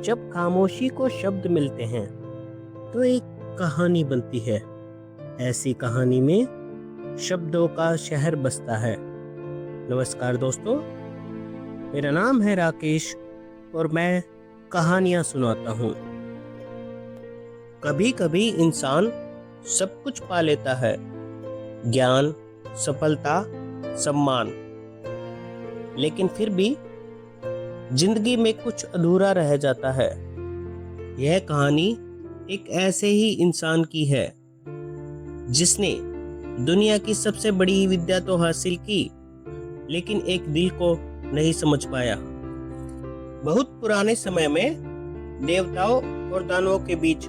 जब खामोशी को शब्द मिलते हैं तो एक कहानी बनती है। ऐसी कहानी में शब्दों का शहर बसता है। नमस्कार दोस्तों, मेरा नाम है राकेश और मैं कहानियाँ सुनाता हूँ। कभी कभी इंसान सब कुछ पा लेता है, ज्ञान, सफलता, सम्मान, लेकिन फिर भी जिंदगी में कुछ अधूरा रह जाता है। यह कहानी एक ऐसे ही इंसान की है जिसने दुनिया की सबसे बड़ी विद्या तो हासिल की, लेकिन एक दिल को नहीं समझ पाया। बहुत पुराने समय में देवताओं और दानवों के बीच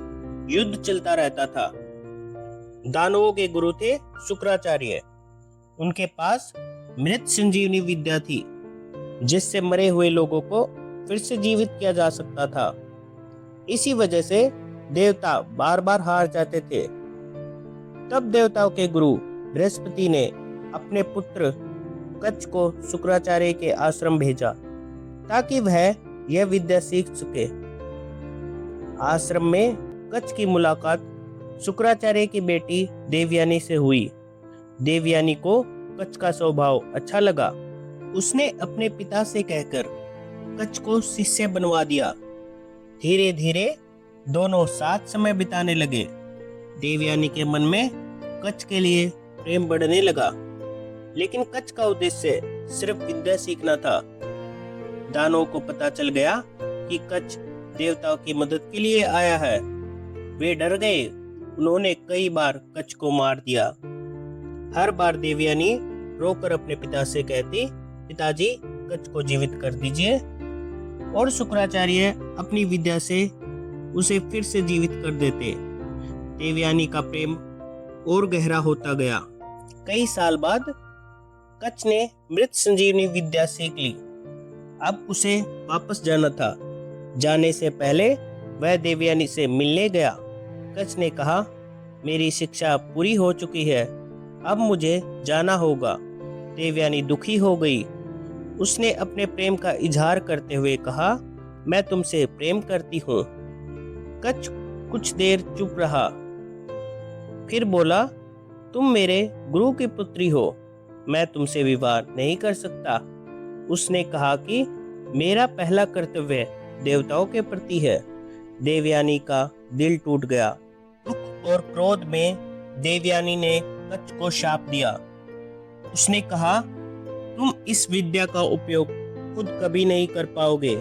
युद्ध चलता रहता था। दानवों के गुरु थे शुक्राचार्य। उनके पास मृत संजीवनी विद्या थी, जिससे मरे हुए लोगों को फिर से जीवित किया जा सकता था। इसी वजह से देवता बार बार हार जाते थे। तब देवताओं के गुरु बृहस्पति ने अपने पुत्र कच्छ को शुक्राचार्य के आश्रम भेजा ताकि वह यह विद्या सीख सके। आश्रम में कच्छ की मुलाकात शुक्राचार्य की बेटी देवयानी से हुई। देवयानी को कच्छ का स्वभाव अच्छा लगा। उसने अपने पिता से कहकर कच्छ को शिष्य बनवा दिया। धीरे धीरे दोनों साथ समय बिताने लगे। देवयानी के मन में कच्छ के लिए प्रेम बढ़ने लगा, लेकिन कच्छ का उद्देश्य सिर्फ विद्या सीखना था। दानवों को पता चल गया कि कच्छ देवताओं की मदद के लिए आया है। वे डर गए। उन्होंने कई बार कच्छ को मार दिया। हर बार देवयानी रोकर अपने पिता से कहती, पिताजी कच्छ को जीवित कर दीजिए, और शुक्राचार्य अपनी विद्या से उसे फिर से जीवित कर देते। देवयानी का प्रेम और गहरा होता गया। कई साल बाद कच्छ ने मृत संजीवनी विद्या सीख ली। अब उसे वापस जाना था। जाने से पहले वह देवयानी से मिलने गया। कच्छ ने कहा, मेरी शिक्षा पूरी हो चुकी है, अब मुझे जाना होगा। देवयानी दुखी हो गई। उसने अपने प्रेम का इजहार करते हुए कहा, मैं तुमसे प्रेम करती हूँ। कच्छ कुछ देर चुप रहा, फिर बोला, तुम मेरे गुरु की पुत्री हो, मैं तुमसे विवाह नहीं कर सकता। उसने कहा कि मेरा पहला कर्तव्य देवताओं के प्रति है। देवयानी का दिल टूट गया। दुख और क्रोध में देवयानी ने कच्छ को शाप दिया। उसने कहा, तुम इस विद्या का उपयोग खुद कभी नहीं कर पाओगे।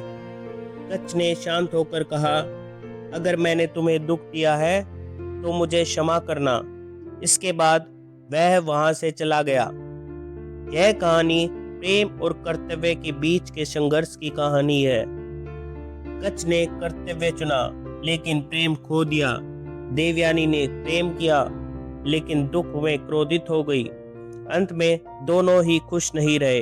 कच्छ ने शांत होकर कहा, अगर मैंने तुम्हें दुख दिया है तो मुझे क्षमा करना। इसके बाद वह वहां से चला गया। यह कहानी प्रेम और कर्तव्य के बीच के संघर्ष की कहानी है। कच्छ ने कर्तव्य चुना, लेकिन प्रेम खो दिया। देवयानी ने प्रेम किया, लेकिन दुख में क्रोधित हो गई। अंत में दोनों ही खुश नहीं रहे।